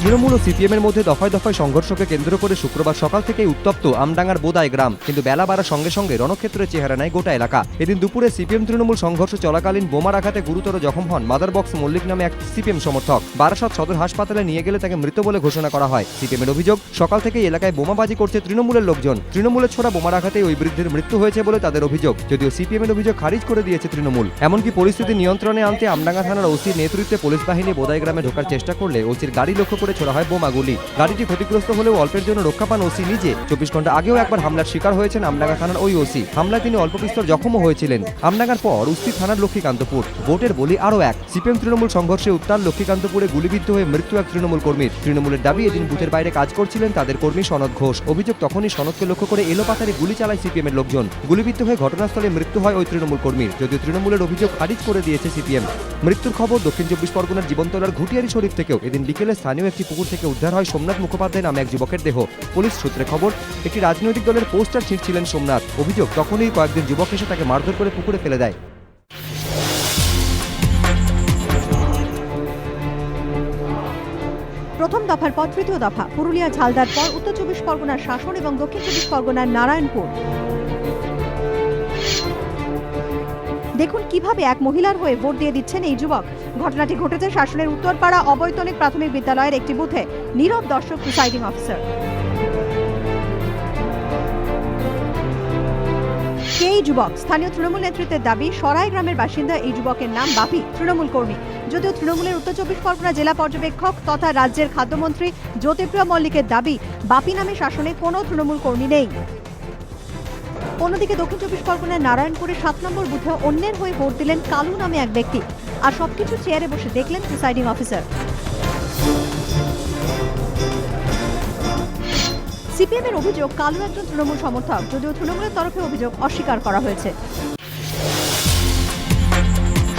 তৃণমূল ও সিপিএমের মধ্যে দফায় দফায় সংঘর্ষকে কেন্দ্র করে শুক্রবার সকাল থেকেই উত্তপ্ত আমডাঙ্গার বোদাই গ্রাম, কিন্তু বেলা বাড়ার সঙ্গে সঙ্গে রণক্ষেত্রের চেহারা নেয় গোটা এলাকা। এদিন দুপুরে সিপিএম তৃণমূল সংঘর্ষ চলাকালীন বোমার আঘাতে গুরুতর জখম হন মাদার বক্স মল্লিক নামে এক সিপিএম সমর্থক। বারাসত সদর হাসপাতালে নিয়ে গেলে তাকে মৃত বলে ঘোষণা করা হয়। সিপিএমের অভিযোগ, সকাল থেকেই এলাকায় বোমাবাজি করছে তৃণমূলের লোকজন। তৃণমূলের ছোড়া বোমার আঘাতে ওই বৃদ্ধের মৃত্যু হয়েছে বলে তাদের অভিযোগ, যদিও সিপিএমের অভিযোগ খারিজ করে দিয়েছে তৃণমূল। এমনকি পরিস্থিতি নিয়ন্ত্রণে আনতে আমডাঙ্গা থানার ওসির নেতৃত্বে পুলিশ বাহিনী বোদাই গ্রামে ঢোকার চেষ্টা করলে ওসির গাড়ি লক্ষ্য করে ছোড়া হয় বোমাগুলি। গাড়িটি ক্ষতিগ্রস্ত হলেও অল্পের জন্য রক্ষা পান ওসি নিজে। 24 ঘন্টা আগেও একবার হামলার শিকার হয়েছেন আমডাঙ্গা থানার ওই ওসি। হামলায় তিনি অল্প বিস্তর জখমও হয়েছিলেন। আমডাঙ্গার পর উস্তি থানার লক্ষ্মীকান্তপুর। ভোটের বলি আরও এক। সিপিএম তৃণমূল সংঘর্ষে উত্তাল লক্ষ্মীকান্তপুরে গুলিবিদ্ধ হয়ে মৃত্যু এক তৃণমূল কর্মীর। তৃণমূলের দাবি, এদিন বুথের বাইরে কাজ করছিলেন তাদের কর্মী সনদ ঘোষ। অভিযোগ, তখনই সনদকে লক্ষ্য করে এলোপাতাড়ি গুলি চালায় সিপিএমের লোকজন। গুলিবিদ্ধ হয়ে ঘটনাস্থলে মৃত্যু হয় ওই তৃণমূল কর্মীর, যদিও তৃণমূলের অভিযোগ খারিজ করে দিয়েছে সিপিএম। মৃত্যুর খবর দক্ষিণ 24 পরগনার জীবনতলার ঘুটিয়ারি শরীফ থেকেও। এদিন বিকেলে স্থানীয় একটি পুকুর থেকে উদ্ধার হয় সোমনাথ মুখোপাধ্যায় নামে এক যুবকের দেহ। পুলিশ সূত্রে খবর, একটি রাজনৈতিক দলের পোস্টার ছিঁড়ছিলেন সোমনাথ। অভিযোগ, তখনই কয়েকজন যুবক এসে তাকে মারধর করে পুকুরে ফেলে দেয়। প্রথম দফার পর তৃতীয় দফা পুরুলিয়া ঝালদার পর উত্তর 24 পরগনার শাসন এবং দক্ষিণ 24 পরগনার নারায়ণপুর। দেখুন কিভাবে এক মহিলার হয়ে ভোট দিয়ে দিচ্ছেন এই যুবক। ঘটনাটি ঘটেছে শাসনের উত্তরপাড়া অবৈতনিক প্রাথমিক বিদ্যালয়ের একটি বুথে। নীরব দর্শক প্রিসাইডিং অফিসার। কে এই যুবক? স্থানীয় তৃণমূল নেতৃত্বের দাবি, সরাই গ্রামের বাসিন্দা এই যুবকের নাম বাপি, তৃণমূল কর্মী। যদিও তৃণমূলের উত্তর 24 পরগনা জেলা পর্যবেক্ষক তথা রাজ্যের খাদ্যমন্ত্রী জ্যোতিপ্রিয় মল্লিকের দাবি, বাপি নামে শাসনে কোনো তৃণমূল কর্মী নেই। অন্যদিকে দক্ষিণ 24 পরগনার নারায়ণপুরের 7 নম্বর বুথে অন্যের হয়ে ভোট দিলেন কালু নামে এক ব্যক্তি, আর সবকিছু চেয়ারে বসে দেখলেন প্রিসাইডিং অফিসার। সিপিএমের অভিযোগ, কালু একজন তৃণমূল সমর্থক, যদিও তৃণমূলের তরফে অভিযোগ অস্বীকার করা হয়েছে।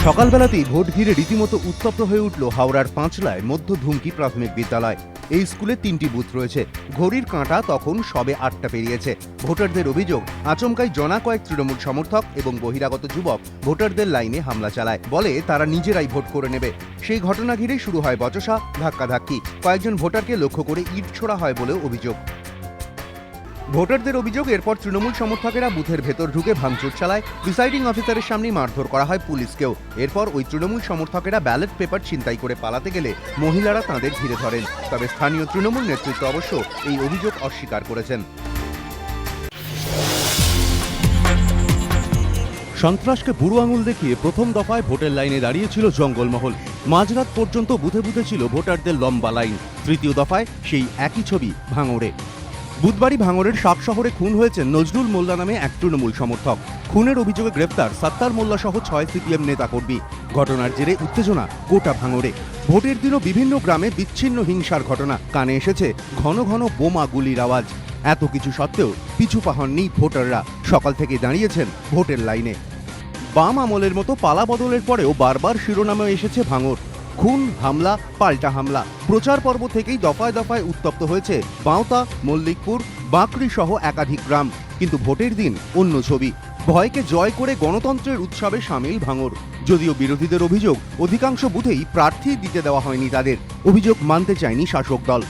সকালবেলাতেই ভোট ঘিরে রীতিমতো উত্তপ্ত হয়ে উঠল হাওড়ার পাঁচলায় মধ্য ধুমকি প্রাথমিক বিদ্যালয়। এই স্কুলে 3টি বুথ রয়েছে। ঘড়ির কাঁটা তখন সবে 8টা পেরিয়েছে। ভোটারদের অভিযোগ, আচমকাই জনা কয়েক তৃণমূল সমর্থক এবং বহিরাগত যুবক ভোটারদের লাইনে হামলা চালায়। বলে তারা নিজেরাই ভোট করে নেবে। সেই ঘটনা ঘিরেই শুরু হয় বচসা, ধাক্কাধাক্কি। কয়েকজন ভোটারকে লক্ষ্য করে ইট ছোড়া হয় বলেও অভিযোগ। ভোটারদের অভিযোগ, এরপর তৃণমূল সমর্থকেরা বুথের ভেতর ঢুকে ভাঙচুর চালায়। প্রিসাইডিং অফিসারের সামনেই মারধর করা হয় পুলিশকেও। এরপর ওই তৃণমূল সমর্থকেরা ব্যালট পেপার ছিনতাই করে পালাতে গেলে মহিলারা তাঁদের ঘিরে ধরেন। তবে স্থানীয় তৃণমূল নেতৃত্ব অবশ্য এই অভিযোগ অস্বীকার করেছেন। সন্ত্রাসকে বুড়ো আঙুল দেখিয়ে প্রথম দফায় ভোটের লাইনে দাঁড়িয়েছিল জঙ্গলমহল। মাঝরাত পর্যন্ত বুথে বুথে ছিল ভোটারদের লম্বা লাইন। তৃতীয় দফায় সেই একই ছবি ভাঙড়ে। বুধবারই ভাঙড়ের শাক শহরে খুন হয়েছেন নজরুল মোল্লা নামে এক তৃণমূল সমর্থক। খুনের অভিযোগে গ্রেপ্তার সত্তার মোল্লা সহ 6 সিপিএম নেতাকর্মী। ঘটনার জেরে উত্তেজনা গোটা ভাঙড়ে। ভোটের দিনও বিভিন্ন গ্রামে বিচ্ছিন্ন হিংসার ঘটনা। কানে এসেছে ঘন ঘন বোমা গুলির আওয়াজ। এত কিছু সত্ত্বেও পিছু পা হননি ভোটাররা। সকাল থেকে দাঁড়িয়েছেন ভোটের লাইনে। বাম আমলের মতো পালা বদলের পরেও বারবার শিরোনামে এসেছে ভাঙড়। খুন, হামলা, পাল্টা হামলা। প্রচার পর্ব থেকেই দফায় দফায় উত্তপ্ত হয়েছে বাঁওতা, মল্লিকপুর, বাঁকড়ি সহ একাধিক গ্রাম। কিন্তু ভোটের দিন অন্য ছবি। ভয়কে জয় করে গণতন্ত্রের উৎসবে সামিল ভাঙড়। যদিও বিরোধীদের অভিযোগ, অধিকাংশ বুথেই প্রার্থী দিতে দেওয়া হয়নি তাদের। অভিযোগ মানতে চায়নি শাসক দল।